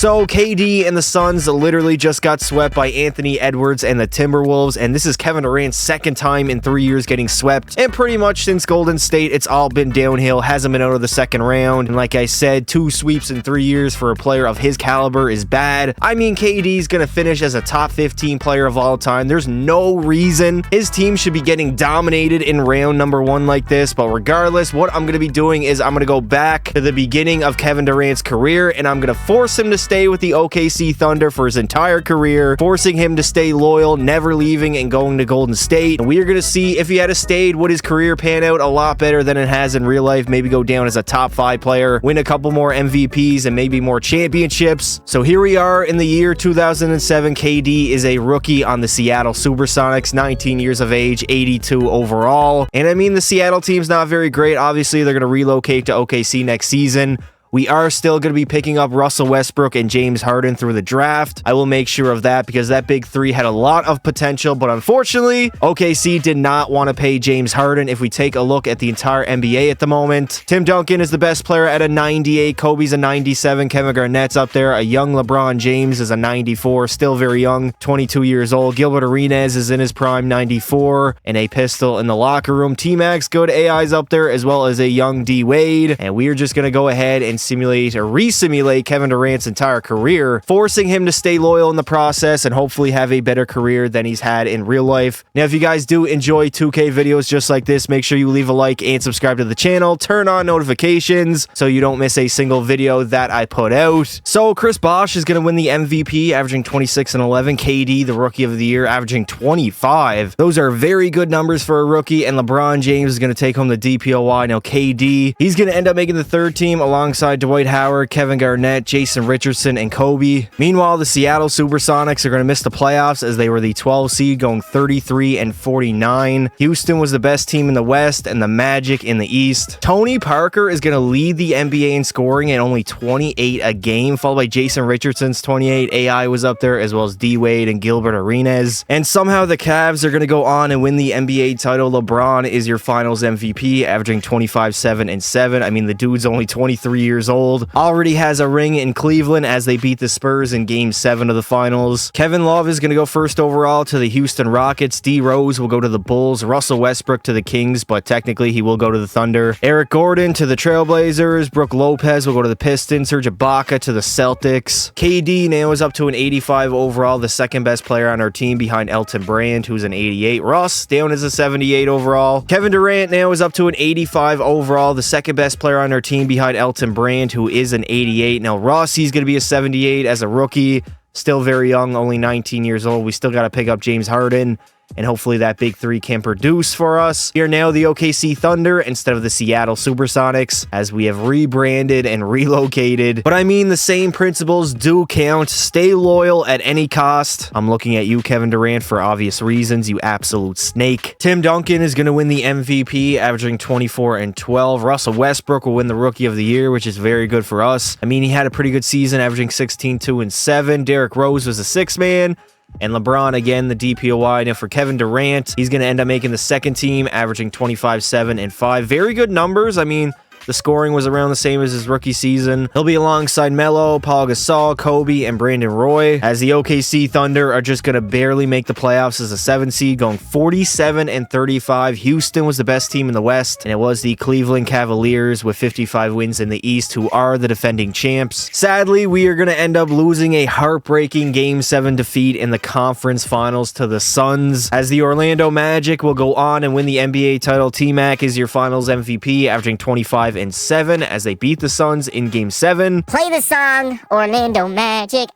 So KD and the Suns literally just got swept by Anthony Edwards and the Timberwolves, and this is Kevin Durant's second time in 3 years getting swept, and pretty much since Golden State, it's all been downhill, hasn't been out of the second round, and like I said, 2 sweeps in 3 years for a player of his caliber is bad. I mean, KD's gonna finish as a top 15 player of all time. There's no reason his team should be getting dominated in round number 1 like this, but regardless, what I'm gonna be doing is I'm gonna go back to the beginning of Kevin Durant's career, and I'm gonna force him to stay with the OKC Thunder for his entire career, forcing him to stay loyal, never leaving and going to Golden State. And we are going to see if he had stayed, would his career pan out a lot better than it has in real life, maybe go down as a top 5 player, win a couple more MVPs and maybe more championships. So here we are in the year 2007. KD is a rookie on the Seattle Supersonics, 19 years of age, 82 overall. And I mean, the Seattle team's not very great. Obviously, they're going to relocate to OKC next season. We are still going to be picking up Russell Westbrook and James Harden through the draft. I will make sure of that because that big three had a lot of potential, but unfortunately, OKC did not want to pay James Harden. If we take a look at the entire NBA at the moment, Tim Duncan is the best player at a 98, Kobe's a 97, Kevin Garnett's up there, a young LeBron James is a 94, still very young, 22 years old. Gilbert Arenas is in his prime, 94, and a pistol in the locker room. T-Max, good AI's up there, as well as a young D-Wade, and we are just going to go ahead and simulate or re-simulate Kevin Durant's entire career, forcing him to stay loyal in the process and hopefully have a better career than he's had in real life. Now, if you guys do enjoy 2K videos just like this, make sure you leave a like and subscribe to the channel. Turn on notifications so you don't miss a single video that I put out. So Chris Bosh is going to win the MVP, averaging 26 and 11. KD, the Rookie of the Year, averaging 25. Those are very good numbers for a rookie, and LeBron James is going to take home the DPOY. Now KD, he's going to end up making the third team alongside Dwight Howard, Kevin Garnett, Jason Richardson, and Kobe. Meanwhile, the Seattle Supersonics are going to miss the playoffs as they were the 12 seed, going 33 and 49. Houston was the best team in the West and the Magic in the East. Tony Parker is going to lead the NBA in scoring at only 28 a game, followed by Jason Richardson's 28. AI was up there, as well as D-Wade and Gilbert Arenas. And somehow the Cavs are going to go on and win the NBA title. LeBron is your finals MVP, averaging 25, 7, and 7. I mean, the dude's only 23 years old, already has a ring in Cleveland as they beat the Spurs in Game 7 of the finals. Kevin Love is going to go first overall to the Houston Rockets. D Rose will go to the Bulls. Russell Westbrook to the Kings, but technically he will go to the Thunder. Eric Gordon to the Trailblazers. Brooke Lopez will go to the Pistons. Serge Ibaka to the Celtics. KD now is up to an 85 overall, the second best player on our team behind Elton Brand, who's an 88. Russ down as a 78 overall. Kevin Durant now is up to an 85 overall, the second best player on our team behind Elton Brand, who is an 88. Now Ross, he's going to be a 78 as a rookie, still very young, only 19 years old. We still got to pick up James Harden, and hopefully that big three can produce for us. We are now the OKC Thunder instead of the Seattle Supersonics, as we have rebranded and relocated. But I mean, the same principles do count. Stay loyal at any cost. I'm looking at you, Kevin Durant, for obvious reasons, you absolute snake. Tim Duncan is going to win the MVP, averaging 24 and 12. Russell Westbrook will win the Rookie of the Year, which is very good for us. I mean, he had a pretty good season, averaging 16, 2, and 7. Derrick Rose was a 6-man. And LeBron, again, the DPOY. Now for Kevin Durant, he's going to end up making the second team, averaging 25, 7, and 5. Very good numbers. I mean, the scoring was around the same as his rookie season. He'll be alongside Melo, Paul Gasol, Kobe, and Brandon Roy, as the OKC Thunder are just going to barely make the playoffs as a 7 seed, going 47 and 35. Houston was the best team in the West, and it was the Cleveland Cavaliers with 55 wins in the East, who are the defending champs. Sadly, we are going to end up losing a heartbreaking Game 7 defeat in the conference finals to the Suns, as the Orlando Magic will go on and win the NBA title. T-Mac is your finals MVP, averaging 25 and 7 as they beat the Suns in Game 7. Play the song, Orlando Magic,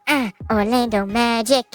Orlando Magic,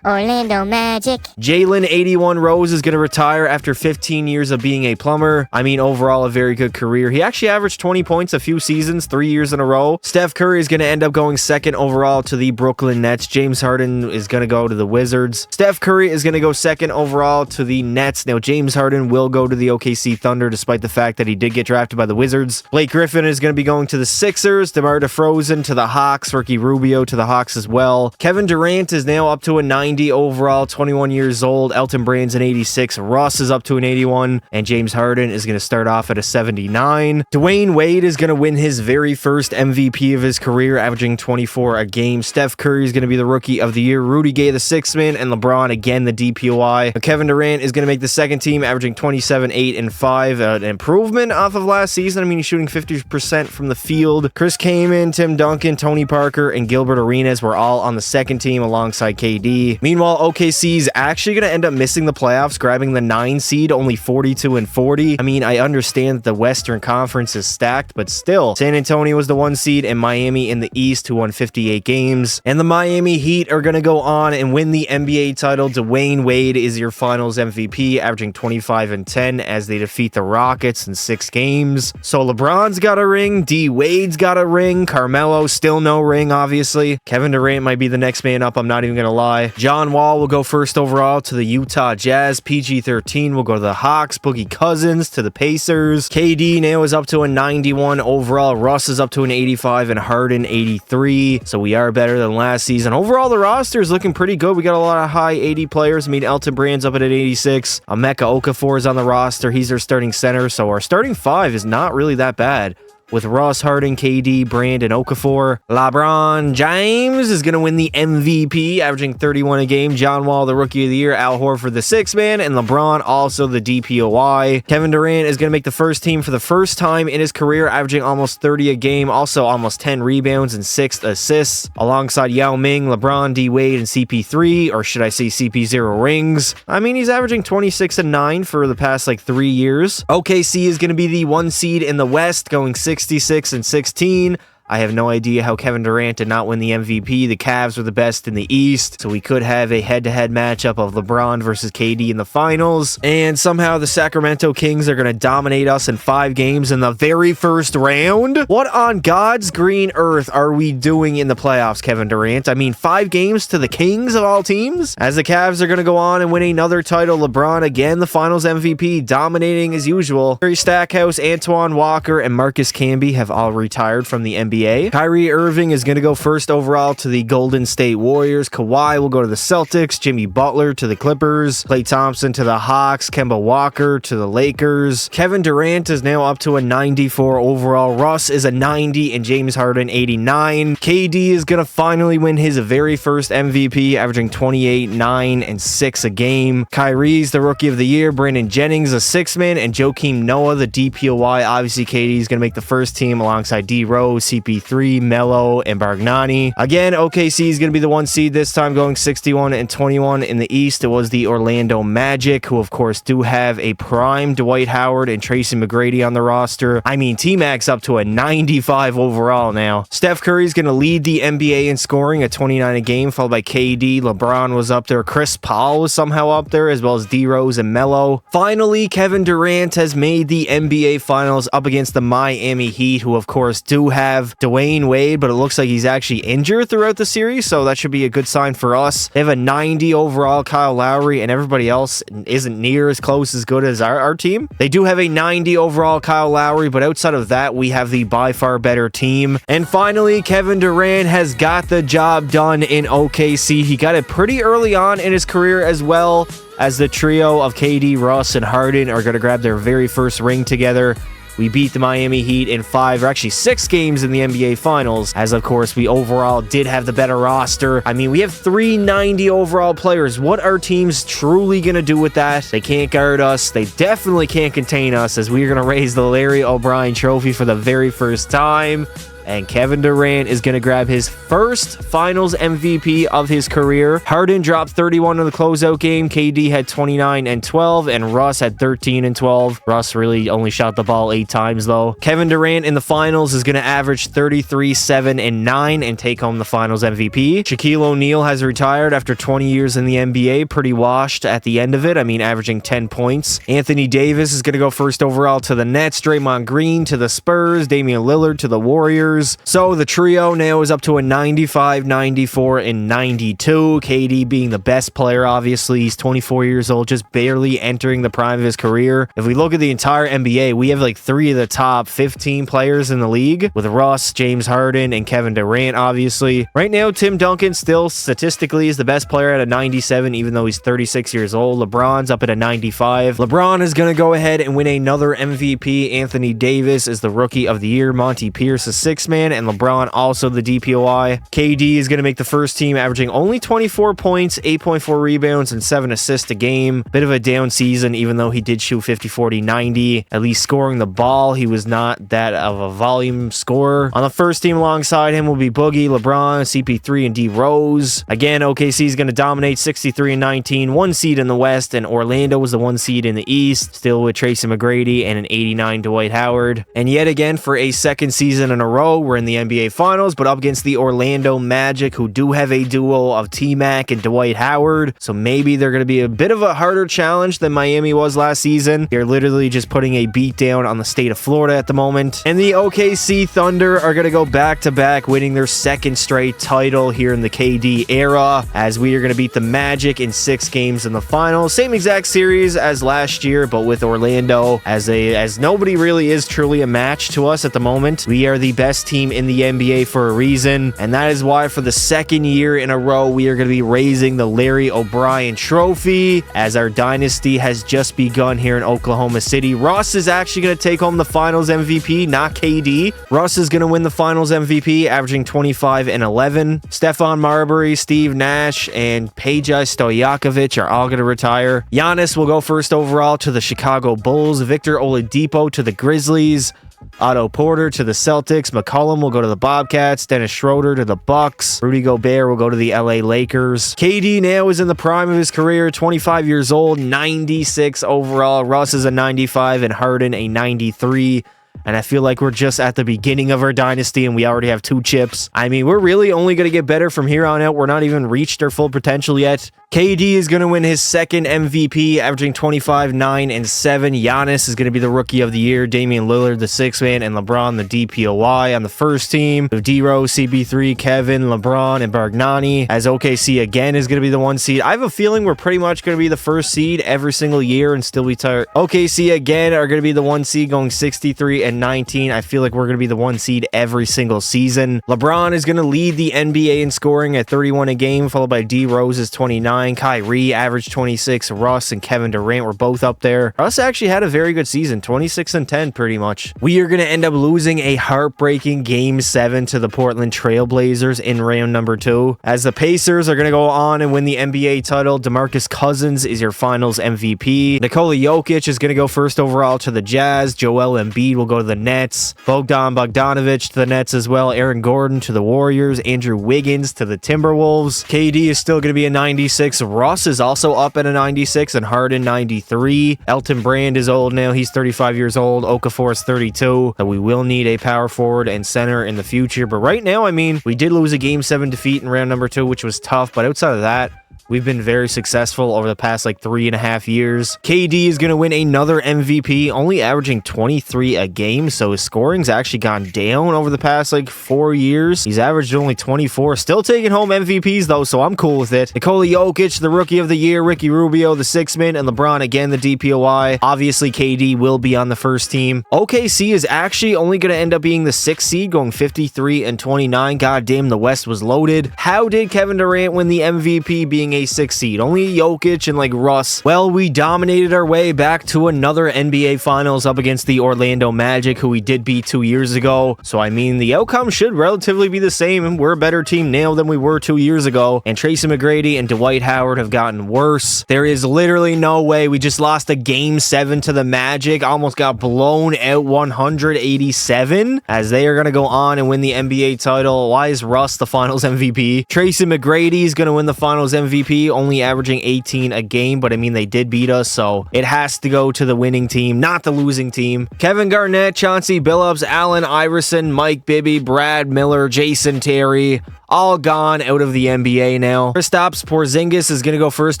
Orlando Magic. Jalen 81 Rose is going to retire after 15 years of being a plumber. I mean, overall, a very good career. He actually averaged 20 points a few seasons, 3 years in a row. Steph Curry is going to end up going second overall to the Brooklyn Nets. James Harden is going to go to the Wizards. Steph Curry is going to go second overall to the Nets. Now, James Harden will go to the OKC Thunder, despite the fact that he did get drafted by the Wizards. Blake Griffin is going to be going to the Sixers. DeMar DeRozan to the Hawks. Ricky Rubio to the Hawks as well. Kevin Durant is now up to a 90 overall, 21 years old. Elton Brand's an 86. Russ is up to an 81. And James Harden is going to start off at a 79. Dwayne Wade is going to win his very first MVP of his career, averaging 24 a game. Steph Curry is going to be the Rookie of the Year. Rudy Gay, the sixth man, and LeBron again the DPOY. Kevin Durant is going to make the second team, averaging 27, 8, and 5. An improvement off of last season. I mean, he's shooting 50% from the field. Chris Kaman, Tim Duncan, Tony Parker, and Gilbert Arenas were all on the second team alongside KD. Meanwhile, OKC is actually going to end up missing the playoffs, grabbing the 9 seed, only 42 and 40. I mean, I understand that the Western Conference is stacked, but still, San Antonio was the 1 seed and Miami in the East, who won 58 games. And the Miami Heat are going to go on and win the NBA title. Dwayne Wade is your finals MVP, averaging 25 and 10 as they defeat the Rockets in 6 games. So LeBron's got a ring, D Wade's got a ring, Carmelo still no ring, obviously. Kevin Durant might be the next man up, I'm not even going to lie. John Wall will go first overall to the Utah Jazz. PG-13 will go to the Hawks. Boogie Cousins to the Pacers. KD now is up to a 91 overall. Russ is up to an 85 and Harden 83. So we are better than last season. Overall, the roster is looking pretty good. We got a lot of high 80 players. I mean, Elton Brand's up at an 86. Emeka Okafor is on the roster. He's their starting center. So our starting 5 is not really that bad. With Russ, Harden, KD, Brand, and Okafor. LeBron James is going to win the MVP, averaging 31 a game. John Wall, the Rookie of the Year. Al Horford, the sixth man. And LeBron, also the DPOY. Kevin Durant is going to make the first team for the first time in his career, averaging almost 30 a game. Also, almost 10 rebounds and 6 assists. Alongside Yao Ming, LeBron, D Wade, and CP3. Or should I say CP0 rings? I mean, he's averaging 26 and 9 for the past, 3 years. OKC is going to be the 1 seed in the West, going 66 and 16. I have no idea how Kevin Durant did not win the MVP. The Cavs were the best in the East, so we could have a head-to-head matchup of LeBron versus KD in the finals. And somehow the Sacramento Kings are going to dominate us in 5 games in the very first round. What on God's green earth are we doing in the playoffs, Kevin Durant? I mean, 5 games to the Kings of all teams? As the Cavs are going to go on and win another title, LeBron again the finals MVP, dominating as usual. Barry Stackhouse, Antoine Walker, and Marcus Camby have all retired from the NBA. Kyrie Irving is going to go first overall to the Golden State Warriors. Kawhi will go to the Celtics. Jimmy Butler to the Clippers. Klay Thompson to the Hawks. Kemba Walker to the Lakers. Kevin Durant is now up to a 94 overall. Russ is a 90 and James Harden 89. KD is going to finally win his very first MVP, averaging 28, 9, and 6 a game. Kyrie's the Rookie of the Year. Brandon Jennings a 6-man and Joakim Noah the DPOY. Obviously, KD is going to make the first team alongside D-Rose, CP3, Melo, and Bargnani. Again, OKC is going to be the 1 seed this time, going 61 and 21 in the East. It was the Orlando Magic, who of course do have a prime Dwight Howard and Tracy McGrady on the roster. I mean, T-Mac's up to a 95 overall now. Steph Curry is going to lead the NBA in scoring at 29 a game, followed by KD. LeBron was up there. Chris Paul was somehow up there, as well as D-Rose and Melo. Finally, Kevin Durant has made the NBA Finals up against the Miami Heat, who of course do have Dwayne Wade, but it looks like he's actually injured throughout the series, so that should be a good sign for us. They have a 90 overall Kyle Lowry, and everybody else isn't near as close as good as our team. They do have a 90 overall Kyle Lowry, but outside of that, we have the by far better team. And finally, Kevin Durant has got the job done in OKC. He got it pretty early on in his career, as well as the trio of KD, Russ, and Harden are going to grab their very first ring together. We beat the Miami Heat in 5, or actually 6 games in the NBA Finals, as of course we overall did have the better roster. I mean, we have 390 overall players. What are teams truly going to do with that? They can't guard us. They definitely can't contain us, as we're going to raise the Larry O'Brien Trophy for the very first time. And Kevin Durant is going to grab his first Finals MVP of his career. Harden dropped 31 in the closeout game. KD had 29 and 12, and Russ had 13 and 12. Russ really only shot the ball 8 times, though. Kevin Durant in the Finals is going to average 33, 7, and 9 and take home the Finals MVP. Shaquille O'Neal has retired after 20 years in the NBA. Pretty washed at the end of it. I mean, averaging 10 points. Anthony Davis is going to go first overall to the Nets. Draymond Green to the Spurs. Damian Lillard to the Warriors. Lakers. So the trio now is up to a 95, 94, and 92. KD being the best player, obviously. He's 24 years old, just barely entering the prime of his career. If we look at the entire NBA, we have like 3 of the top 15 players in the league, with Russ, James Harden, and Kevin Durant, obviously. Right now, Tim Duncan still statistically is the best player at a 97, even though he's 36 years old. LeBron's up at a 95. LeBron is going to go ahead and win another MVP. Anthony Davis is the Rookie of the Year. Monty Pierce is 6th man, and LeBron also the DPOI. KD is going to make the first team, averaging only 24 points, 8.4 rebounds, and 7 assists a game. Bit of a down season, even though he did shoot 50, 40, 90. At least scoring the ball, he was not that of a volume scorer. On the first team alongside him will be Boogie, LeBron, CP3, and D Rose. Again, OKC is going to dominate 63 and 19, 1 seed in the West, and Orlando was the 1 seed in the East, still with Tracy McGrady and an 89 Dwight Howard. And yet again, for a second season in a row, we're in the NBA Finals, but up against the Orlando Magic, who do have a duo of T-Mac and Dwight Howard, so maybe they're going to be a bit of a harder challenge than Miami was last season. They're literally just putting a beat down on the state of Florida at the moment. And the OKC Thunder are going to go back-to-back, winning their second straight title here in the KD era, as we are going to beat the Magic in 6 games in the finals. Same exact series as last year, but with Orlando, as nobody really is truly a match to us at the moment. We are the best team in the NBA for a reason, and that is why for the second year in a row, we are going to be raising the Larry O'Brien Trophy, as our dynasty has just begun here in Oklahoma City. Russ is actually going to take home the Finals MVP, not KD. Russ is going to win the Finals MVP, averaging 25 and 11. Stephon Marbury, Steve Nash, and Peja Stojakovic are all going to retire. Giannis will go first overall to the Chicago Bulls. Victor Oladipo to the Grizzlies. Otto Porter to the Celtics. McCollum will go to the Bobcats. Dennis Schroeder to the Bucks. Rudy Gobert will go to the LA Lakers. KD now is in the prime of his career, 25 years old, 96 overall. Russ is a 95 and Harden a 93. And I feel like we're just at the beginning of our dynasty and we already have 2 chips. I mean, we're really only going to get better from here on out. We're not even reached our full potential yet. KD is going to win his second MVP, averaging 25, 9, and 7. Giannis is going to be the Rookie of the Year. Damian Lillard, the 6th man, and LeBron, the DPOI. On the first team, D-Rose, CP3, Kevin, LeBron, and Bargnani. As OKC again is going to be the 1 seed. I have a feeling we're pretty much going to be the 1st seed every single year and still be tired. OKC again are going to be the 1 seed, going 63 and 19. I feel like we're going to be the 1 seed every single season. LeBron is going to lead the NBA in scoring at 31 a game, followed by D-Rose's 29. Kyrie averaged 26. Russ and Kevin Durant were both up there. Russ actually had a very good season, 26 and 10 pretty much. We are going to end up losing a heartbreaking Game 7 to the Portland Trailblazers in round number 2. As the Pacers are going to go on and win the NBA title, DeMarcus Cousins is your Finals MVP. Nikola Jokic is going to go first overall to the Jazz. Joel Embiid will go to the Nets. Bogdan Bogdanovic to the Nets as well. Aaron Gordon to the Warriors. Andrew Wiggins to the Timberwolves. KD is still going to be a 96. Russ is also up at a 96 and Harden 93. Elton Brand is old now. He's 35 years old. Okafor is 32. So we will need a power forward and center in the future. But right now, I mean, we did lose a Game 7 defeat in round number 2, which was tough. But outside of that, we've been very successful over the past like 3.5 years. KD is going to win another MVP, only averaging 23 a game. So his scoring's actually gone down over the past like 4 years. He's averaged only 24. Still taking home MVPs though, so I'm cool with it. Nikola Jokic, the Rookie of the Year. Ricky Rubio, the 6th man. And LeBron again, the DPOI. Obviously, KD will be on the first team. OKC is actually only going to end up being the 6th seed, going 53 and 29. God damn, the West was loaded. How did Kevin Durant win the MVP being a 6th seed? Only Jokic and like Russ. Well, we dominated our way back to another NBA Finals up against the Orlando Magic, who we did beat 2 years ago. So I mean, the outcome should relatively be the same. We're a better team now than we were 2 years ago. And Tracy McGrady and Dwight Howard have gotten worse. There is literally no way. We just lost a Game 7 to the Magic. Almost got blown out 187, as they are going to go on and win the NBA title. Why is Russ the Finals MVP? Tracy McGrady is going to win the Finals MVP, only averaging 18 a game, but I mean, they did beat us, so it has to go to the winning team, not the losing team. Kevin Garnett, Chauncey Billups, Allen Iverson, Mike Bibby, Brad Miller, Jason Terry, all gone out of the NBA now. Kristaps Porzingis is going to go first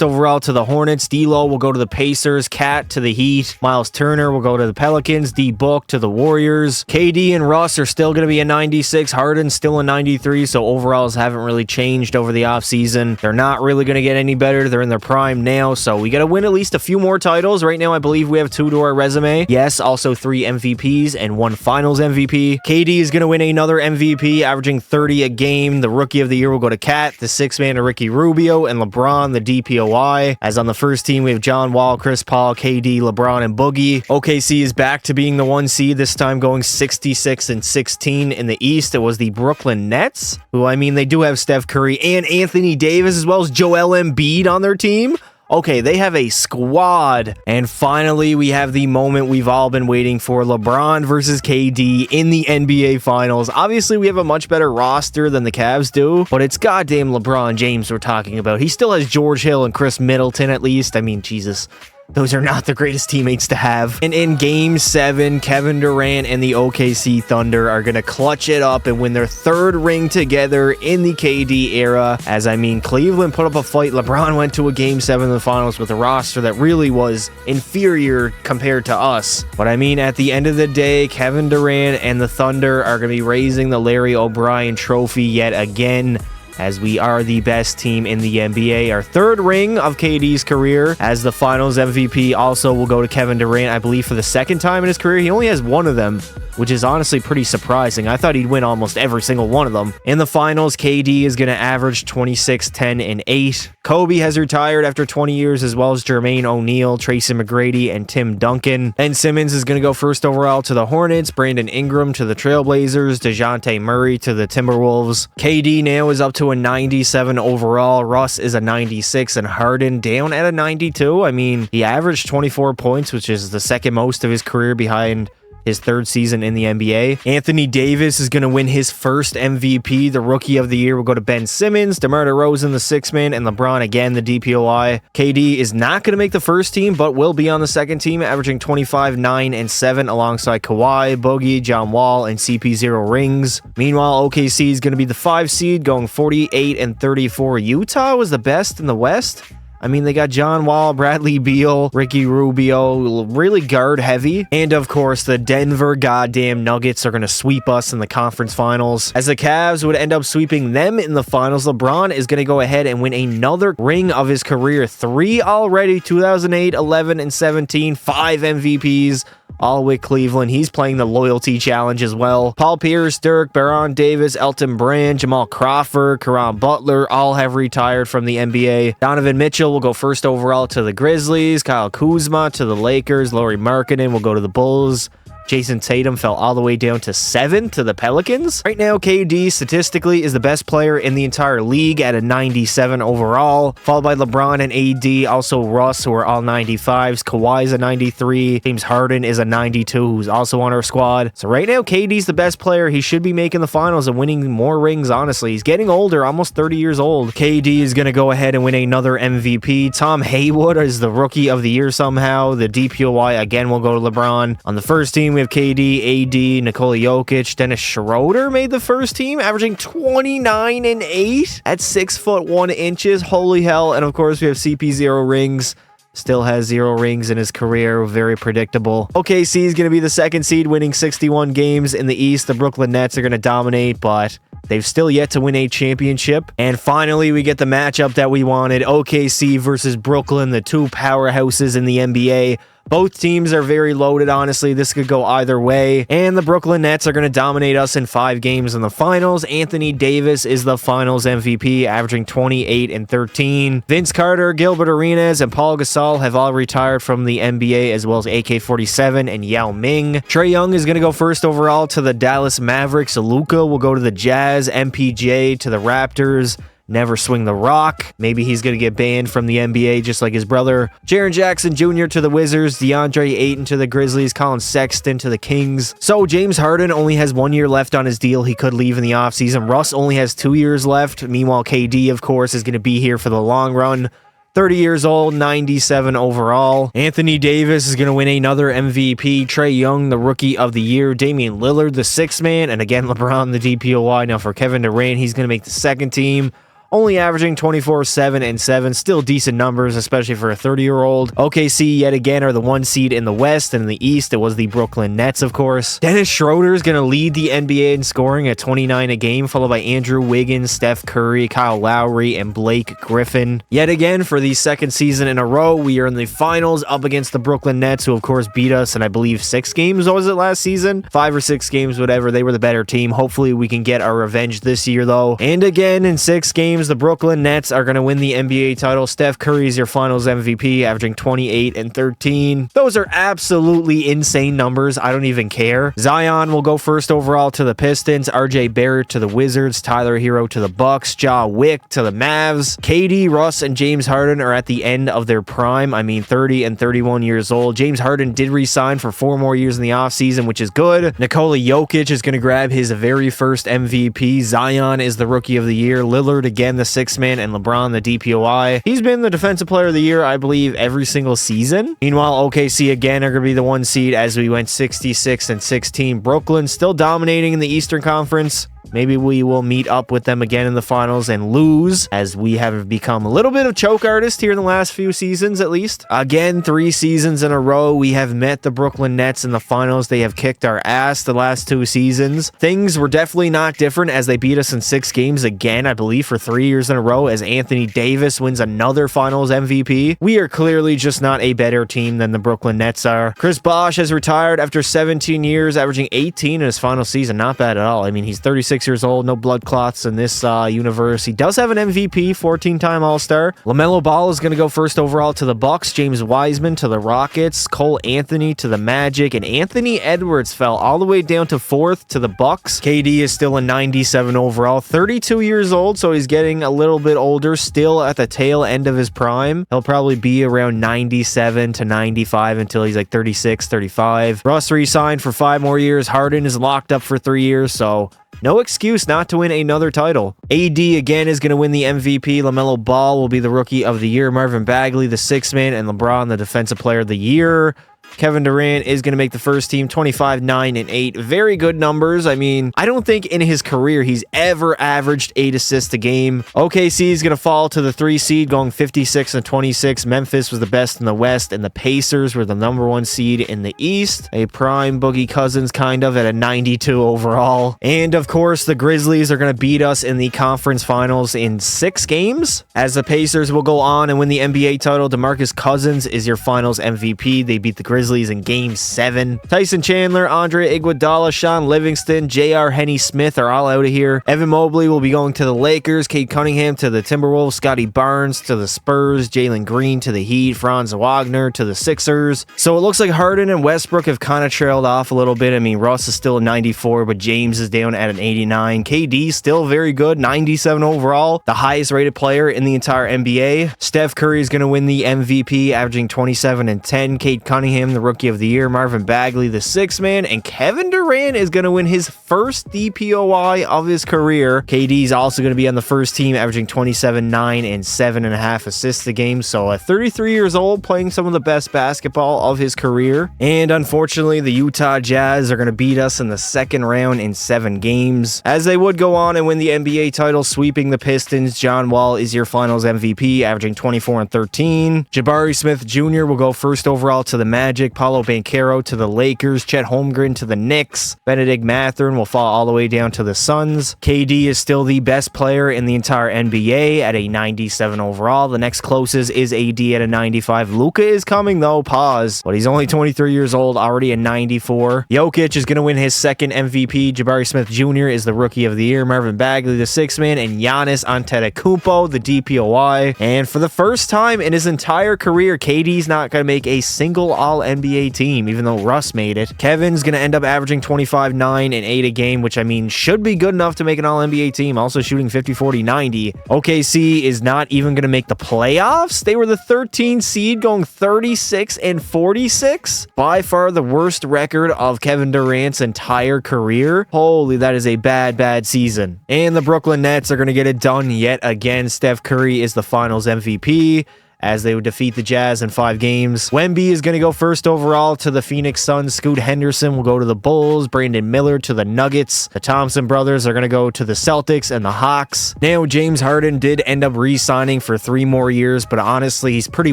overall to the Hornets. D'Lo will go to the Pacers. Cat to the Heat. Miles Turner will go to the Pelicans. D-Book to the Warriors. KD and Russ are still going to be a 96. Harden still a 93, so overalls haven't really changed over the offseason. They're not really going to get any better. They're in their prime now, so we got to win at least a few more titles. Right now, I believe we have 2 to our resume. Yes, also 3 MVPs and 1 Finals MVP. KD is going to win another MVP, averaging 30 a game. The Rookie of the Year will go to Cat, the 6th man to Ricky Rubio, and LeBron, the DPOY. As on the first team, we have John Wall, Chris Paul, KD, LeBron, and Boogie. OKC is back to being the 1 seed, this time going 66-16 in the East. It was the Brooklyn Nets, who, I mean, they do have Steph Curry and Anthony Davis, as well as Joel Embiid on their team. Okay, they have a squad. And finally, we have the moment we've all been waiting for. LeBron versus KD in the NBA Finals. Obviously, we have a much better roster than the Cavs do, but it's goddamn LeBron James we're talking about. He still has George Hill and Chris Middleton at least. I mean, Jesus. Those are not the greatest teammates to have. And in Game 7, Kevin Durant and the OKC Thunder are going to clutch it up and win their 3rd ring together in the KD era. As I mean, Cleveland put up a fight. LeBron went to a Game 7 in the finals with a roster that really was inferior compared to us. But I mean, at the end of the day, Kevin Durant and the Thunder are going to be raising the Larry O'Brien trophy yet again, as we are the best team in the NBA. Our 3rd ring of KD's career as the Finals MVP also will go to Kevin Durant, I believe, for the 2nd time in his career. He only has 1 of them, which is honestly pretty surprising. I thought he'd win almost every single one of them. In the finals, KD is going to average 26, 10, and 8. Kobe has retired after 20 years, as well as Jermaine O'Neal, Tracy McGrady, and Tim Duncan. Ben Simmons is going to go first overall to the Hornets, Brandon Ingram to the Trailblazers, DeJounte Murray to the Timberwolves. KD now is up to a 97 overall. Russ is a 96, and Harden down at a 92. I mean, he averaged 24 points, which is the 2nd most of his career behind his 3rd season in the NBA. Anthony Davis is going to win his 1st MVP. The Rookie of the Year will go to Ben Simmons, DeMar DeRozan, the 6th man, and LeBron again, the DPOY. KD is not going to make the 1st team, but will be on the 2nd team, averaging 25, 9, and 7 alongside Kawhi, Boogie, John Wall, and CP0 rings. Meanwhile, OKC is going to be the 5 seed, going 48 and 34. Utah was the best in the West. I mean, they got John Wall, Bradley Beal, Ricky Rubio, really guard heavy. And of course, the Denver goddamn Nuggets are going to sweep us in the conference finals. As the Cavs would end up sweeping them in the finals, LeBron is going to go ahead and win another ring of his career. 3 already, 2008, 11, and 17, 5 MVPs. All with Cleveland. He's playing the loyalty challenge as well. Paul Pierce, Dirk, Baron Davis, Elton Brand, Jamal Crawford, Caron Butler all have retired from the NBA. Donovan Mitchell will go first overall to the Grizzlies. Kyle Kuzma to the Lakers. Lauri Markkanen will go to the Bulls. Jason Tatum fell all the way down to 7 to the Pelicans. Right now, KD statistically is the best player in the entire league at a 97 overall, followed by LeBron and AD, also Russ, who are all 95s. Kawhi's a 93. James Harden is a 92, who's also on our squad. So right now, KD's the best player. He should be making the finals and winning more rings, honestly. He's getting older, almost 30 years old. KD is going to go ahead and win another MVP. Tom Haywood is the Rookie of the Year somehow. The DPOY again will go to LeBron. On the first team, we have KD, AD, Nikola Jokic. Dennis Schroeder made the first team, averaging 29 and 8 at 6'1". Holy hell. And of course, we have CP0 rings. Still has 0 rings in his career. Very predictable. OKC is going to be the 2nd seed, winning 61 games in the East. The Brooklyn Nets are going to dominate, but they've still yet to win a championship. And finally, we get the matchup that we wanted. OKC versus Brooklyn, the 2 powerhouses in the NBA. Both teams are very loaded, honestly. This could go either way. And the Brooklyn Nets are going to dominate us in 5 games in the finals. Anthony Davis is the finals MVP, averaging 28 and 13. Vince Carter, Gilbert Arenas, and Paul Gasol have all retired from the NBA, as well as AK-47 and Yao Ming. Trae Young is going to go first overall to the Dallas Mavericks. Luka will go to the Jazz. MPJ to the Raptors. Never swing the rock. Maybe he's going to get banned from the NBA just like his brother. Jaren Jackson Jr. to the Wizards. DeAndre Ayton to the Grizzlies. Colin Sexton to the Kings. So James Harden only has 1 year left on his deal. He could leave in the offseason. Russ only has 2 years left. Meanwhile, KD, of course, is going to be here for the long run. 30 years old, 97 overall. Anthony Davis is going to win another MVP. Trae Young, the Rookie of the Year. Damian Lillard, the sixth man. And again, LeBron, the DPOY. Now for Kevin Durant, he's going to make the second team. Only averaging 24, 7, and 7. Still decent numbers, especially for a 30-year-old. OKC, yet again, are the 1 seed in the West, and in the East, it was the Brooklyn Nets, of course. Dennis Schroeder is going to lead the NBA in scoring at 29 a game, followed by Andrew Wiggins, Steph Curry, Kyle Lowry, and Blake Griffin. Yet again, for the second season in a row, we are in the finals up against the Brooklyn Nets, who, of course, beat us in, I believe, 6 games, was it last season? 5 or 6 games, whatever. They were the better team. Hopefully, we can get our revenge this year, though. And again, in 6 games, the Brooklyn Nets are going to win the NBA title. Steph Curry is your finals MVP, averaging 28 and 13. Those are absolutely insane numbers. I don't even care. Zion will go first overall to the Pistons, RJ Barrett to the Wizards, Tyler Hero to the Bucks, Ja Wick to the Mavs. KD, Russ, and James Harden are at the end of their prime. I mean, 30 and 31 years old. James Harden did re-sign for 4 more years in the offseason, which is good. Nikola Jokic is going to grab his very first MVP. Zion is the Rookie of the Year. Lillard, again, the sixth man, and LeBron, the DPOI. He's been the Defensive Player of the Year, I believe, every single season. Meanwhile, OKC again are going to be the 1 seed as we went 66 and 16. Brooklyn still dominating in the Eastern Conference. Maybe we will meet up with them again in the finals and lose, as we have become a little bit of choke artist here in the last few seasons, at least. Again, 3 seasons in a row, we have met the Brooklyn Nets in the finals. They have kicked our ass the last 2 seasons. Things were definitely not different as they beat us in 6 games again, I believe, for 3 years in a row, as Anthony Davis wins another finals MVP. We are clearly just not a better team than the Brooklyn Nets are. Chris Bosh has retired after 17 years, averaging 18 in his final season. Not bad at all. I mean, he's 36 years old, no blood clots in this universe. He does have an MVP, 14-time All-Star. LaMelo Ball is going to go first overall to the Bucks, James Wiseman to the Rockets, Cole Anthony to the Magic, and Anthony Edwards fell all the way down to 4th to the Bucks. KD is still a 97 overall, 32 years old, so he's getting a little bit older, still at the tail end of his prime. He'll probably be around 97 to 95 until he's like 36, 35. Russ re-signed for 5 more years. Harden is locked up for 3 years, so no excuse not to win another title. AD again is going to win the MVP. LaMelo Ball will be the Rookie of the Year. Marvin Bagley, the sixth man, and LeBron, the Defensive Player of the Year. Kevin Durant is going to make the first team, 25, 9, and 8. Very good numbers. I mean, I don't think in his career he's ever averaged 8 assists a game. OKC is going to fall to the 3 seed, going 56 and 26. Memphis was the best in the West, and the Pacers were the number 1 seed in the East. A prime Boogie Cousins kind of at a 92 overall. And of course, the Grizzlies are going to beat us in the conference finals in 6 games. As the Pacers will go on and win the NBA title, DeMarcus Cousins is your finals MVP. They beat the Grizzlies in Game 7. Tyson Chandler, Andre Iguodala, Sean Livingston, J.R. Henny Smith are all out of here. Evan Mobley will be going to the Lakers. Cade Cunningham to the Timberwolves. Scotty Barnes to the Spurs. Jalen Green to the Heat. Franz Wagner to the Sixers. So it looks like Harden and Westbrook have kind of trailed off a little bit. I mean, Russ is still a 94, but James is down at an 89. KD still very good, 97 overall, the highest rated player in the entire NBA. Steph Curry is going to win the MVP, averaging 27 and 10. Cade Cunningham, the Rookie of the Year. Marvin Bagley, the sixth man, and Kevin Durant is going to win his first DPOY of his career. KD is also going to be on the first team, averaging 27, 9, and 7.5 assists a game. So at 33 years old, playing some of the best basketball of his career. And unfortunately, the Utah Jazz are going to beat us in the second round in 7 games, as they would go on and win the NBA title, sweeping the Pistons. John Wall is your finals MVP, averaging 24 and 13. Jabari Smith Jr. will go first overall to the Magic. Paolo Banchero to the Lakers. Chet Holmgren to the Knicks. Benedict Mathurin will fall all the way down to the Suns. KD is still the best player in the entire NBA at a 97 overall. The next closest is AD at a 95. Luka is coming though, pause. But he's only 23 years old, already a 94. Jokic is going to win his second MVP. Jabari Smith Jr. is the Rookie of the Year. Marvin Bagley, the sixth man, and Giannis Antetokounmpo, the DPOY. And for the first time in his entire career, KD's not going to make a single All-NBA team, even though Russ made it. Kevin's going to end up averaging 25, 9, and 8 a game, which I mean should be good enough to make an All-NBA team, also shooting 50, 40, 90. OKC is not even going to make the playoffs. They were the 13th seed, going 36 and 46. By far the worst record of Kevin Durant's entire career. Holy, that is a bad, bad season. And the Brooklyn Nets are going to get it done yet again. Steph Curry is the finals MVP, as they would defeat the Jazz in 5 games. Wemby is going to go first overall to the Phoenix Suns. Scoot Henderson will go to the Bulls. Brandon Miller to the Nuggets. The Thompson brothers are going to go to the Celtics and the Hawks. Now, James Harden did end up re-signing for 3 more years, but honestly, he's pretty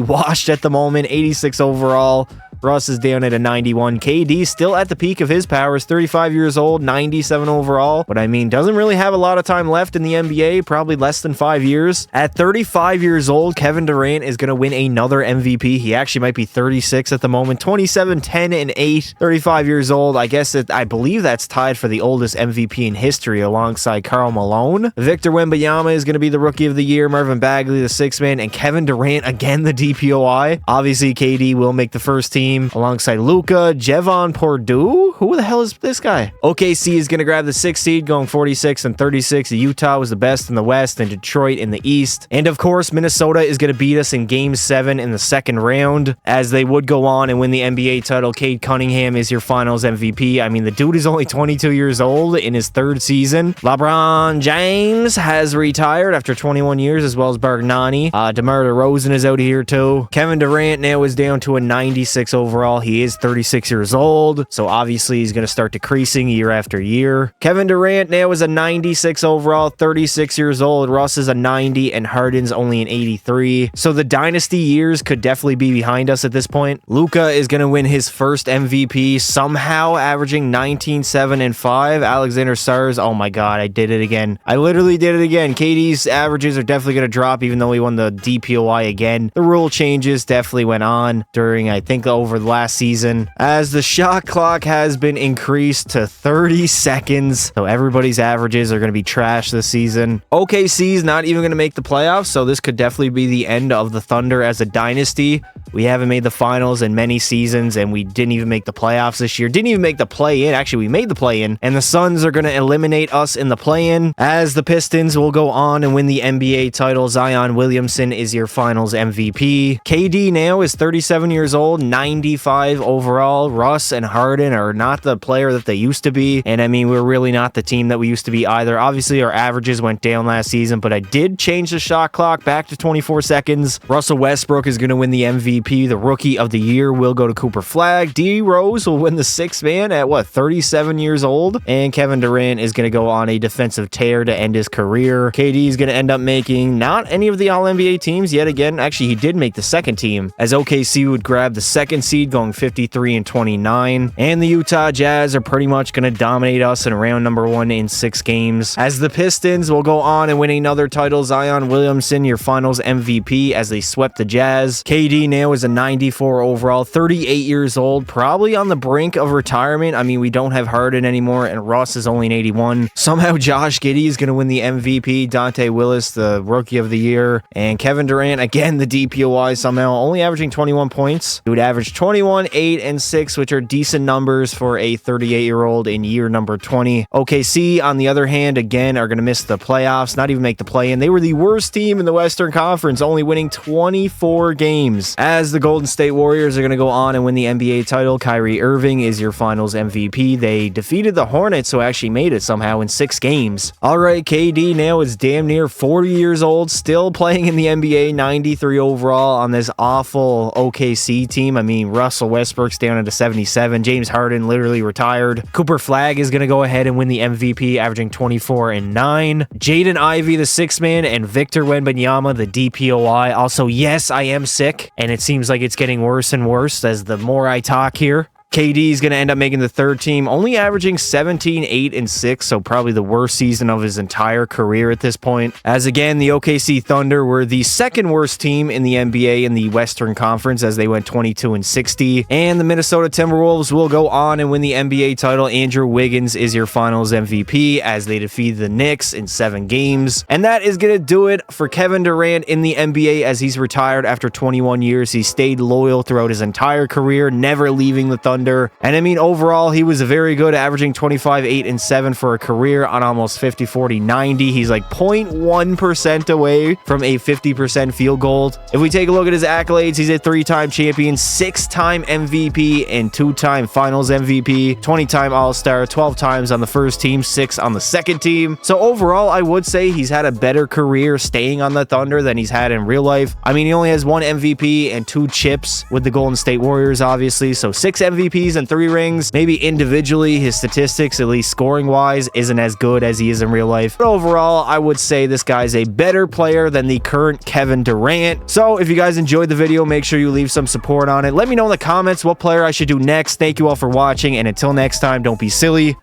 washed at the moment. 86 overall. Russ is down at a 91. KD still at the peak of his powers, 35 years old, 97 overall. But I mean, doesn't really have a lot of time left in the NBA, probably less than 5 years. At 35 years old, Kevin Durant is going to win another MVP. He actually might be 36 at the moment. 27, 10, and 8. 35 years old. I believe that's tied for the oldest MVP in history alongside Karl Malone. Victor Wembanyama is going to be the Rookie of the Year. Marvin Bagley, the 6th man. And Kevin Durant, again, the DPOI. Obviously, KD will make the first team alongside Luka. Jevon Purdue? Who the hell is this guy? OKC is going to grab the 6th seed, going 46 and 36. Utah was the best in the West and Detroit in the East. And of course, Minnesota is going to beat us in Game 7 in the 2nd round, as they would go on and win the NBA title. Cade Cunningham is your finals MVP. I mean, the dude is only 22 years old in his 3rd season. LeBron James has retired after 21 years, as well as Bargnani. DeMar DeRozan is out here too. Kevin Durant now is down to a 96 overall. He is 36 years old, so obviously he's going to start decreasing year after year. Kevin Durant now is a 96 overall, 36 years old. Russ is a 90, and Harden's only an 83. So the dynasty years could definitely be behind us at this point. Luka is going to win his first MVP, somehow averaging 19, 7, and 5. Alexander Stars, oh my god, I did it again. I literally did it again. KD's averages are definitely going to drop, even though he won the DPOI again. The rule changes definitely went on during, I think, over the last season, as the shot clock has been increased to 30 seconds. So everybody's averages are going to be trash this season. OKC's not even going to make the playoffs, so this could definitely be the end of the Thunder as a dynasty. We haven't made the finals in many seasons, and we didn't even make the playoffs this year. Didn't even make the play-in. Actually, we made the play-in, and the Suns are going to eliminate us in the play-in, as the Pistons will go on and win the NBA title. Zion Williamson is your finals MVP. KD now is 37 years old, 95 overall. Russ and Harden are not the player that they used to be, and I mean, we're really not the team that we used to be either. Obviously, our averages went down last season, but I did change the shot clock back to 24 seconds. Russell Westbrook is going to win the MVP. The Rookie of the Year will go to Cooper Flagg. D Rose will win the 6th man at 37 years old, and Kevin Durant is going to go on a defensive tear to end his career. KD is going to end up making not any of the All-NBA teams yet again. Actually, he did make the 2nd team, as OKC would grab the 2nd seed, going 53 and 29, and the Utah Jazz are pretty much going to dominate us in round number 1 in 6 games, as the Pistons will go on and win another title. Zion Williamson, your finals MVP, as they swept the Jazz. KD now is a 94 overall, 38 years old, probably on the brink of retirement. I mean, we don't have Harden anymore, and Russ is only an 81. Somehow Josh Giddey is going to win the MVP. Dante Willis, the Rookie of the Year, and Kevin Durant, again, the DPOI, somehow only averaging 21 points. He would average 21, 8, and 6, which are decent numbers for a 38-year-old in year number 20. OKC, on the other hand, again, are going to miss the playoffs, not even make the play-in. They were the worst team in the Western Conference, only winning 24 games. As the Golden State Warriors are going to go on and win the NBA title, Kyrie Irving is your finals MVP. They defeated the Hornets, so actually made it somehow in 6 games. All right, KD now is damn near 40 years old, still playing in the NBA, 93 overall on this awful OKC team. I mean, Russell Westbrook's down at a 77. James Harden literally retired. Cooper Flagg is going to go ahead and win the MVP, averaging 24 and 9. Jaden Ivey, the 6th man, and Victor Wembanyama, the DPOI. Also, yes, I am sick, and it seems like it's getting worse and worse as the more I talk here. KD is going to end up making the 3rd team, only averaging 17, 8, and 6, so probably the worst season of his entire career at this point. As again, the OKC Thunder were the 2nd worst team in the NBA in the Western Conference, as they went 22 and 60. And the Minnesota Timberwolves will go on and win the NBA title. Andrew Wiggins is your finals MVP, as they defeated the Knicks in 7 games. And that is going to do it for Kevin Durant in the NBA, as he's retired after 21 years. He stayed loyal throughout his entire career, never leaving the Thunder. Thunder. And I mean, overall, he was very good, averaging 25, 8, and 7 for a career on almost 50, 40, 90. He's like 0.1% away from a 50% field goal. If we take a look at his accolades, he's a 3-time champion, 6-time MVP, and 2-time finals MVP, 20-time All-Star, 12 times on the first team, 6 on the second team. So overall, I would say he's had a better career staying on the Thunder than he's had in real life. I mean, he only has 1 MVP and 2 chips with the Golden State Warriors, obviously. So 6 MVPs and 3 rings. Maybe individually, his statistics, at least scoring-wise, isn't as good as he is in real life. But overall, I would say this guy's a better player than the current Kevin Durant. So if you guys enjoyed the video, make sure you leave some support on it. Let me know in the comments what player I should do next. Thank you all for watching, and until next time, don't be silly.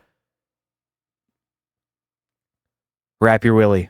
Wrap your willy.